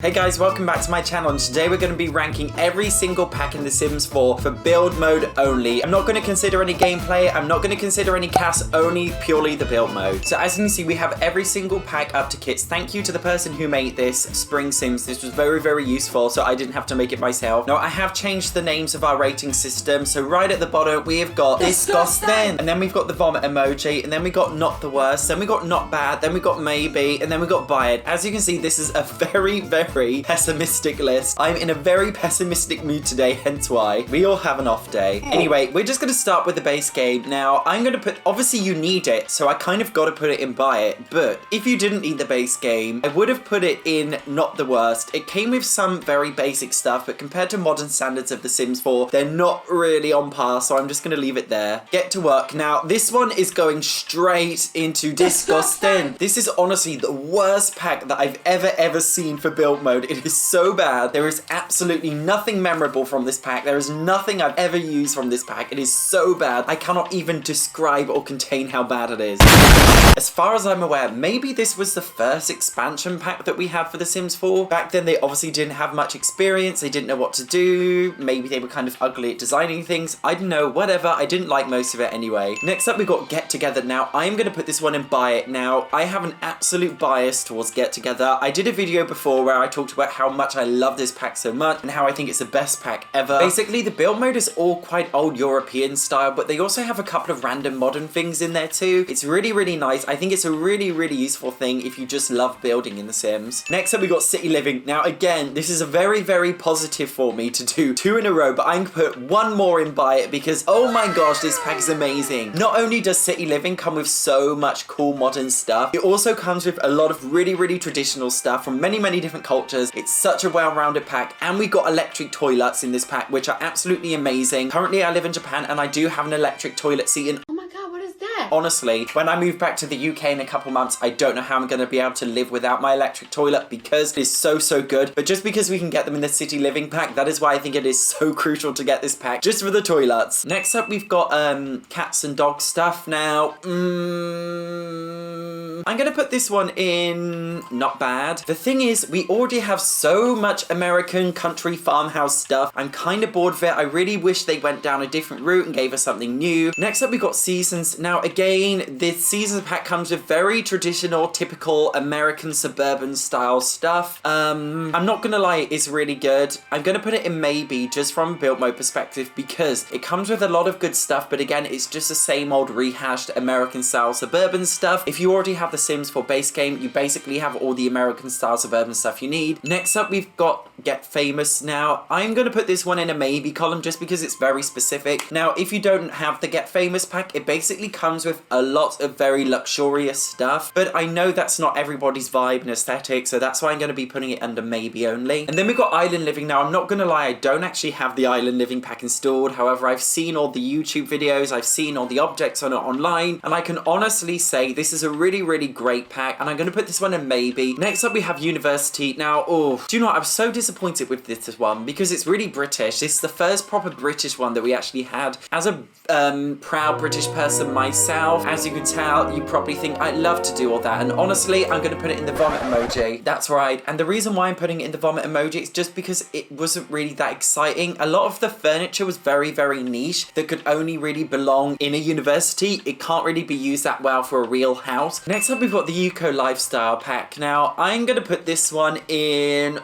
Hey guys, welcome back to my channel, and today we're going to be ranking every single pack in The Sims 4 for build mode only. I'm not going to consider any gameplay, I'm not going to consider any cast, only purely the build mode. So as you can see, we have every single pack up to kits. Thank you to the person who made this, Spring Sims. This was very, very useful, so I didn't have to make it myself. Now, I have changed the names of our rating system, so right at the bottom, we have got Disgusting, and then we've got the vomit emoji, and then we got Not the Worst, then we got Not Bad, then we got Maybe, and then we got Buy It. As you can see, this is a very pessimistic list. I'm in a very pessimistic mood today, hence why we all have an off day. Anyway, we're just going to start with the base game. Now, I'm going to put, obviously you need it, so I kind of got to put it in Buy It, but if you didn't need the base game, I would have put it in Not the Worst. It came with some very basic stuff, but compared to modern standards of The Sims 4, they're not really on par, so I'm just going to leave it there. Get to work. Now, this one is going straight into Disgusting. This is honestly the worst pack that I've ever seen for build mode. It is so bad. There is absolutely nothing memorable from this pack. There is nothing I've ever used from this pack. It is so bad. I cannot even describe or contain how bad it is. As far as I'm aware, maybe this was the first expansion pack that we had for The Sims 4. Back then, they obviously didn't have much experience. They didn't know what to do. Maybe they were kind of ugly at designing things. I don't know, whatever. I didn't like most of it anyway. Next up, we've got Get Together. Now, I'm going to put this one in Buy It. Now, I have an absolute bias towards Get Together. I did a video before where I talked about how much I love this pack so much and how I think it's the best pack ever. Basically, the build mode is all quite old European style, but they also have a couple of random modern things in there too. It's really, really nice. I think it's a really, really useful thing if you just love building in The Sims. Next up, we got City Living. Now, again, this is a very, very positive for me to do 2 in a row, but I'm gonna put one more in Buy It because, oh my gosh, this pack is amazing. Not only does City Living come with so much cool modern stuff, it also comes with a lot of really, really traditional stuff from many, many different cultures. It's such a well-rounded pack, and we got electric toilets in this pack, which are absolutely amazing. Currently, I live in Japan, and I do have an electric toilet seat in. Oh my god, what is that? Honestly, when I move back to the UK in a couple months, I don't know how I'm going to be able to live without my electric toilet because it is so, so good. But just because we can get them in the City Living pack, that is why I think it is so crucial to get this pack, just for the toilets. Next up, we've got cats and dog stuff. Now, I'm going to put this one in Not Bad. The thing is, we already have so much American country farmhouse stuff. I'm kind of bored of it. I really wish they went down a different route and gave us something new. Next up, we got Seasons. Now, again, this Seasons pack comes with very traditional, typical American suburban style stuff. I'm not going to lie, it's really good. I'm going to put it in Maybe just from a build mode perspective because it comes with a lot of good stuff, but again, it's just the same old rehashed American style suburban stuff. If you already have The Sims 4 base game, you basically have all the American style suburban stuff you need. Next up, we've got Get Famous. Now, I'm going to put this one in a Maybe column just because it's very specific. Now, if you don't have the Get Famous pack, it basically comes with a lot of very luxurious stuff, but I know that's not everybody's vibe and aesthetic, so that's why I'm going to be putting it under Maybe only. And then we've got Island Living. Now, I'm not going to lie, I don't actually have the Island Living pack installed. However, I've seen all the YouTube videos, I've seen all the objects on it online, and I can honestly say this is a really, really great pack, and I'm going to put this one in Maybe. Next up, we have University. Now, do you know what? I'm so disappointed with this one because it's really British. This is the first proper British one that we actually had. As a proud British person myself, as you can tell, you probably think I'd love to do all that, and honestly, I'm going to put it in the vomit emoji. That's right, and the reason why I'm putting it in the vomit emoji is just because it wasn't really that exciting. A lot of the furniture was very, very niche that could only really belong in a university. It can't really be used that well for a real house. Next up, we've got the Eco Lifestyle pack. Now, I'm going to put this one in,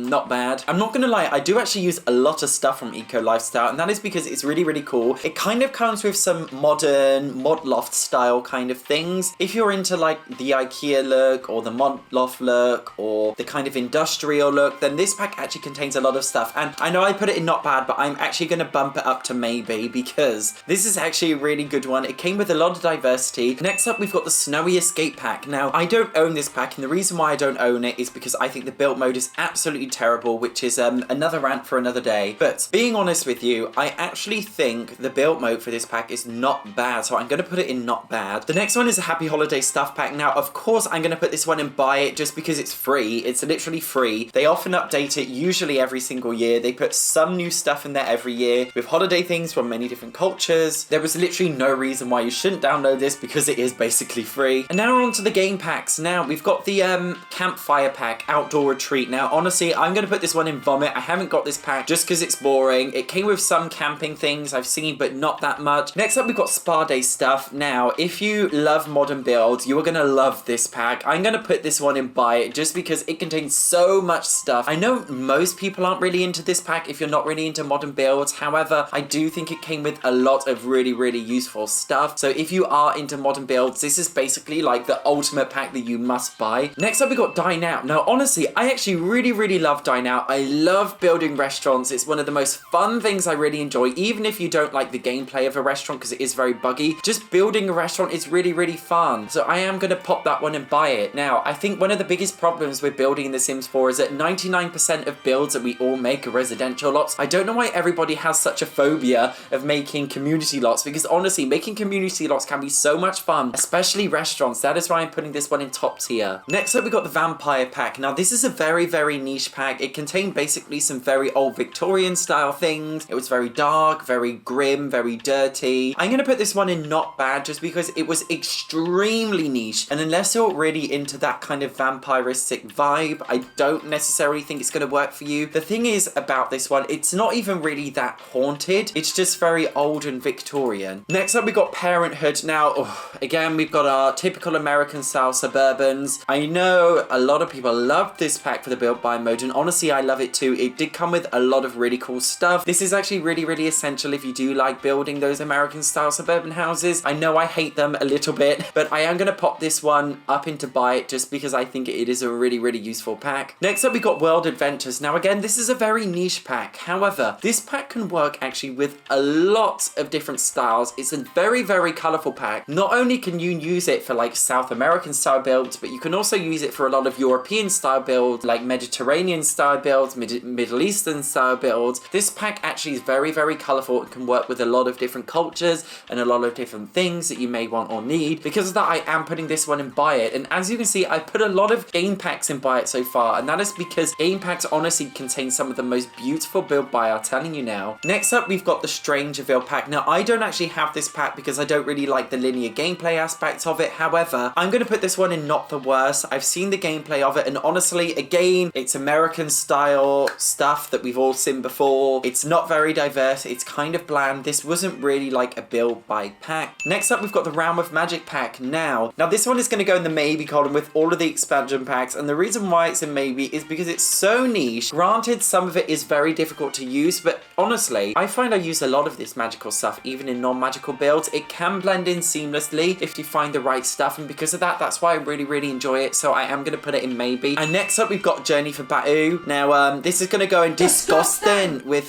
Not Bad. I'm not gonna lie, I do actually use a lot of stuff from Eco Lifestyle, and that is because it's really, really cool. It kind of comes with some modern mod loft style kind of things. If you're into like the IKEA look or the mod loft look or the kind of industrial look, then this pack actually contains a lot of stuff. And I know I put it in Not Bad, but I'm actually gonna bump it up to Maybe because this is actually a really good one. It came with a lot of diversity. Next up, we've got the Snowy Escape pack. Now, I don't own this pack, and the reason why I don't own it is because I think the build mode is absolutely terrible, which is another rant for another day. But being honest with you, I actually think the build mode for this pack is not bad, so I'm going to put it in not bad. The next one is a Happy Holiday Stuff pack. Now, of course, I'm going to put this one in buy it just because it's free. It's literally free. They often update it, usually every single year. They put some new stuff in there every year with holiday things from many different cultures. There was literally no reason why you shouldn't download this because it is basically free. And now we're on to the game packs. Now, we've got the Campfire pack, Outdoor Retreat. Now, honestly, I'm going to put this one in Vomit. I haven't got this pack just because it's boring. It came with some camping things I've seen, but not that much. Next up, we've got Spa Day Stuff. Now, if you love modern builds, you are going to love this pack. I'm going to put this one in buy it just because it contains so much stuff. I know most people aren't really into this pack if you're not really into modern builds. However, I do think it came with a lot of really, really useful stuff. So if you are into modern builds, this is basically like the ultimate pack that you must buy. Next up, we got Dine Out. Now, honestly, I actually really, really love Dine Out. I love building restaurants. It's one of the most fun things I really enjoy, even if you don't like the gameplay of a restaurant because it is very buggy. Just building a restaurant is really, really fun. So I am going to pop that one and buy it. Now, I think one of the biggest problems with building in The Sims 4 is that 99% of builds that we all make are residential lots. I don't know why everybody has such a phobia of making community lots, because honestly, making community lots can be so much fun, especially restaurants. That is why I'm putting this one in top tier. Next up, we got the Vampire pack. Now, this is a very, very niche pack. It contained basically some very old Victorian style things. It was very dark, very grim, very dirty. I'm going to put this one in not bad just because it was extremely niche. And unless you're really into that kind of vampiristic vibe, I don't necessarily think it's going to work for you. The thing is about this one, it's not even really that haunted. It's just very old and Victorian. Next up, we got Parenthood. Now, again, we've got our typical American style Suburbans. I know a lot of people love this pack for the build buy mode, and honestly, I love it too. It did come with a lot of really cool stuff. This is actually really, really essential if you do like building those American style suburban houses. I know I hate them a little bit, but I am going to pop this one up into buy it just because I think it is a really, really useful pack. Next up, we got World Adventures. Now, again, this is a very niche pack. However, this pack can work actually with a lot of different styles. It's a very, very colorful pack. Not only can you use it for like South American style builds, but you can also use it for a lot of European style builds, like Mediterranean style builds, Middle Eastern style builds. This pack actually is very, very colorful and can work with a lot of different cultures and a lot of different things that you may want or need. Because of that, I am putting this one in buy it. And as you can see, I put a lot of game packs in buy it so far, and that is because game packs honestly contain some of the most beautiful build buy, I'm telling you now. Next up, we've got the Strangerville pack. Now, I don't actually have this pack because I don't really like the linear gameplay aspects of it. However, I'm going to put this one in not the worst. I've seen the gameplay of it, and honestly, again, it's American style stuff that we've all seen before. It's not very diverse. It's kind of bland. This wasn't really like a build buy pack. Next up, we've got the Realm of Magic pack. Now this one is going to go in the maybe column with all of the expansion packs, and the reason why it's a maybe is because it's so niche. Granted, some of it is very difficult to use, but honestly, I find I use a lot of this magical stuff even in non-magical builds. It can blend in seamlessly if you find the right stuff, and because of that, that's why I really, really enjoy it. So I am going to put it in maybe. And next up, we've got Journey for Batuu. Now, this is going to go in disgusting with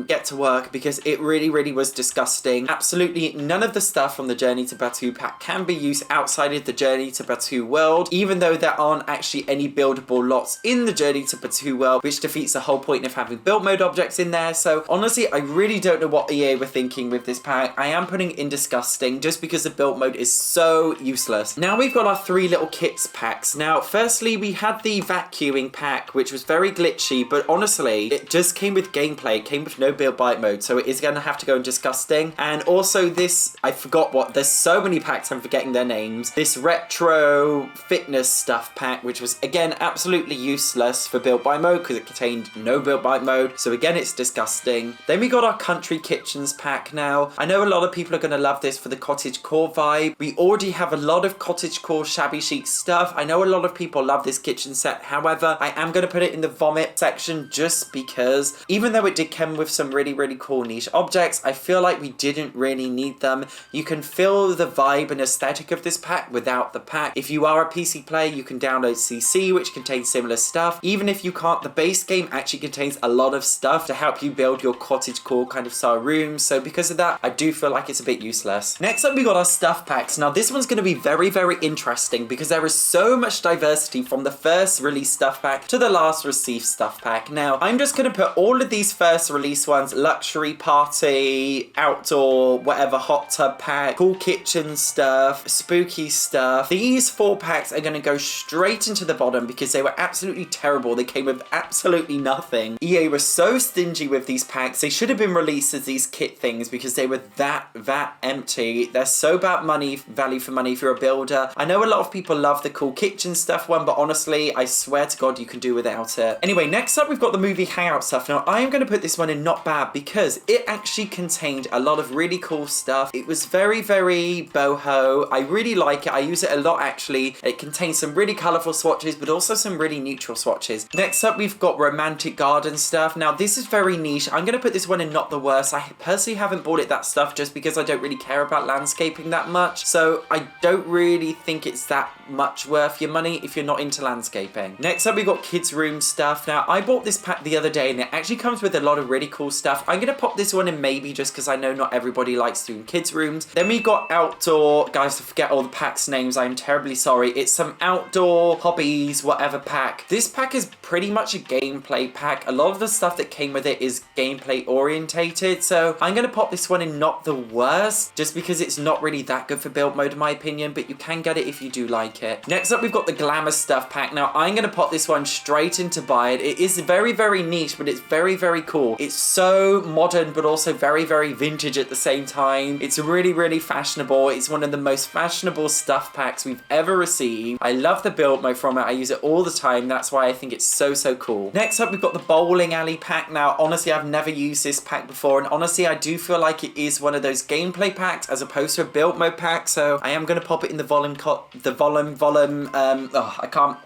Get to Work because it really, really was disgusting. Absolutely none of the stuff from the Journey to Batuu pack can be used outside of the Journey to Batuu world, even though there aren't actually any buildable lots in the Journey to Batuu world, which defeats the whole point of having build mode objects in there. So honestly, I really don't know what EA were thinking with this pack. I am putting it in disgusting just because the build mode is so useless. Now we've got our three little kits packs. Now, firstly, we had the vacuuming pack, which was very glitchy, but honestly, it just came with gameplay. It came with no build bite mode, so it is going to have to go in disgusting. And also this, I forgot what, there's so many packs, I'm forgetting their names. This retro fitness stuff pack, which was again absolutely useless for build by mode because it contained no build by mode, so again it's disgusting. Then we got our country kitchens pack. Now I know a lot of people are going to love this for the cottage core vibe. We already have a lot of cottage core shabby chic stuff. I know a lot of people love this kitchen set. However, I am going to put it in the vomit section just because even though it did come with some really, really cool niche objects, I feel like we didn't really need them. You can feel the vibe and aesthetic of this pack without the pack. If you are a PC player, you can download CC, which contains similar stuff. Even if you can't, the base game actually contains a lot of stuff to help you build your cottage core kind of style rooms. So because of that, I do feel like it's a bit useless. Next up, we got our stuff packs. Now this one's going to be very, very interesting because there is so much diversity from the first release stuff pack to the last received stuff pack. Now, I'm just going to put all of these first release ones, luxury party, outdoor, whatever, hot tub pack, cool kitchen stuff, spooky stuff. These 4 packs are going to go straight into the bottom because they were absolutely terrible. They came with absolutely nothing. EA was so stingy with these packs. They should have been released as these kit things because they were that empty. They're so bad value for money if you're a builder. I know a lot of people love the cool kitchen stuff one, but honestly, I swear to God, you can do without it. Anyway, next up, we've got the movie Hangout stuff. Now, I am going to put this one in not bad because it actually contained a lot of really cool stuff. It was very, very boho. I really like it. I use it a lot, actually. It contains some really colourful swatches, but also some really neutral swatches. Next up, we've got romantic garden stuff. Now, this is very niche. I'm going to put this one in not the worst. I personally haven't bought it that stuff just because I don't really care about landscaping that much. So I don't really think it's that much worth your money if you're not into landscaping. Next up, we've got kids room stuff. Now, I bought this pack the other day and it actually comes with a lot of really cool stuff. I'm going to pop this one in maybe just because I know not everybody likes doing kids rooms. Then we got outdoor. Guys, to forget all the packs names, I'm terribly sorry. It's some outdoor hobbies, whatever pack. This pack is pretty much a gameplay pack. A lot of the stuff that came with it is gameplay orientated. So I'm going to pop this one in not the worst just because it's not really that good for build mode in my opinion, but you can get it if you do like it. Next up, we've got the Glamour Stuff pack. Now, I'm going to pop this one straight into buy it. It is very, very niche, but it's very, very cool. It's so modern, but also very, very vintage at the same time. It's really, really fashionable. It's one of the most fashionable stuff packs we've ever received. I love the build mode from it. I use it all the time. That's why I think it's so, so cool. Next up, we've got the Bowling Alley pack. Now, honestly, I've never used this pack before, and honestly, I do feel like it is one of those gameplay packs as opposed to a build mode pack, so I am going to pop it in the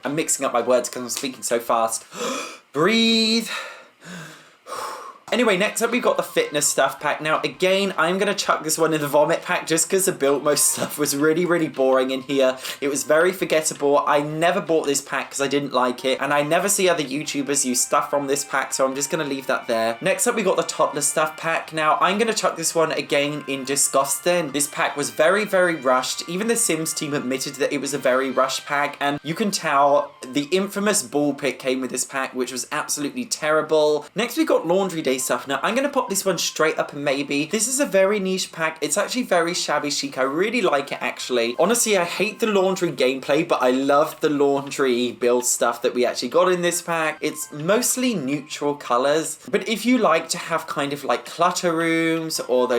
I'm mixing up my words because I'm speaking so fast. Breathe. Anyway, next up we've got the fitness stuff pack. Now, again, I'm going to chuck this one in the vomit pack just because the build mode stuff was really, really boring in here. It was very forgettable. I never bought this pack because I didn't like it, and I never see other YouTubers use stuff from this pack, so I'm just going to leave that there. Next up, we got the toddler stuff pack. Now, I'm going to chuck this one again in disgusting. This pack was very, very rushed. Even the Sims team admitted that it was a very rushed pack, and you can tell the infamous ball pit came with this pack, which was absolutely terrible. Next, we got laundry day stuff. Now, I'm going to pop this one straight up and maybe. This is a very niche pack. It's actually very shabby chic. I really like it, actually. Honestly, I hate the laundry gameplay, but I love the laundry build stuff that we actually got in this pack. It's mostly neutral colors, but if you like to have kind of like clutter rooms or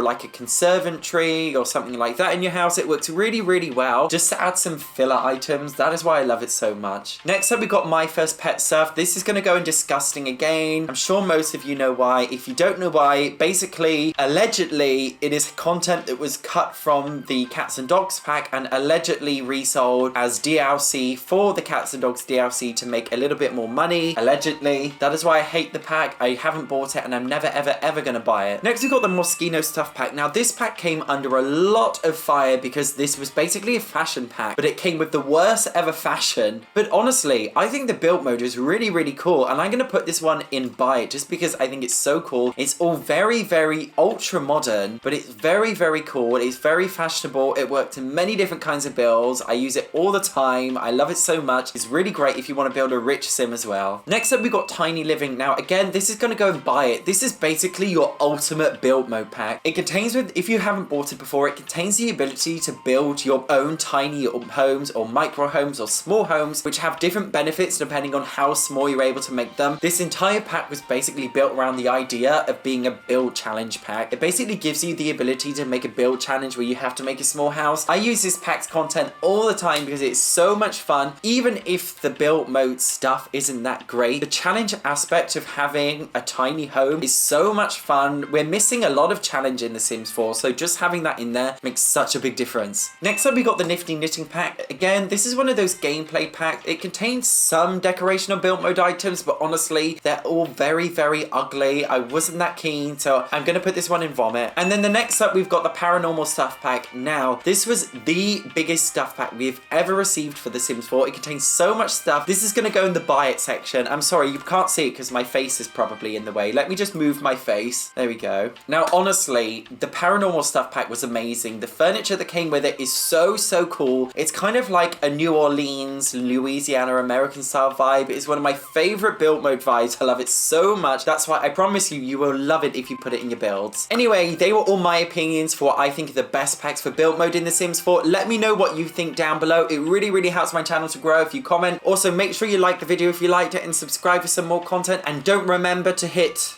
like a conservatory or something like that in your house, it works really, really well just to add some filler items. That is why I love it so much. Next up, we got My First Pet stuff. This is going to go in disgusting again. I'm sure most of you know why. If you don't know why, basically, allegedly, it is content that was cut from the Cats and Dogs pack and allegedly resold as DLC for the Cats and Dogs DLC to make a little bit more money. Allegedly. That is why I hate the pack. I haven't bought it and I'm never, ever, ever going to buy it. Next, we've got the Moschino Stuff pack. Now, this pack came under a lot of fire because this was basically a fashion pack, but it came with the worst ever fashion. But honestly, I think the build mode is really, really cool, and I'm going to put this one in buy it just because I think it's so cool. It's all very, very ultra modern, but it's very, very cool. It's very fashionable. It worked in many different kinds of builds. I use it all the time. I love it so much. It's really great if you want to build a rich sim as well. Next up, we've got Tiny Living. Now, again, this is going to go and buy it. This is basically your ultimate build mode pack. It contains, if you haven't bought it before, it contains the ability to build your own tiny homes or micro homes or small homes, which have different benefits depending on how small you're able to make them. This entire pack was basically built around the idea of being a build challenge pack. It basically gives you the ability to make a build challenge where you have to make a small house. I use this pack's content all the time because it's so much fun. Even if the build mode stuff isn't that great, the challenge aspect of having a tiny home is so much fun. We're missing a lot of challenge in The Sims 4, so just having that in there makes such a big difference. Next up, we got the Nifty Knitting pack. Again, this is one of those gameplay packs. It contains some decoration or build mode items, but honestly, they're all very, very ugly. I wasn't that keen, so I'm gonna put this one in vomit. And then the next up, we've got the Paranormal Stuff pack. Now, this was the biggest stuff pack we've ever received for The Sims 4. It contains so much stuff. This is gonna go in the buy it section. I'm sorry, you can't see it because my face is probably in the way. Let me just move my face. There we go. Now, honestly, the Paranormal Stuff pack was amazing. The furniture that came with it is so cool. It's kind of like a New Orleans, Louisiana, American style vibe. It's one of my favorite build mode vibes. I love it so much. That's why I promise you, you will love it if you put it in your builds. Anyway, they were all my opinions for what I think are the best packs for build mode in The Sims 4. Let me know what you think down below. It really helps my channel to grow if you comment. Also, make sure you like the video if you liked it and subscribe for some more content. And don't remember to hit...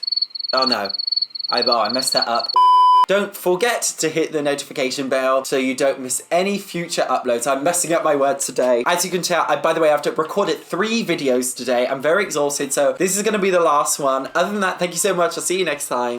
Oh no. I messed that up. Don't forget to hit the notification bell so you don't miss any future uploads. I'm messing up my words today. As you can tell, by the way, I've recorded 3 videos today. I'm very exhausted, so this is going to be the last one. Other than that, thank you so much. I'll see you next time.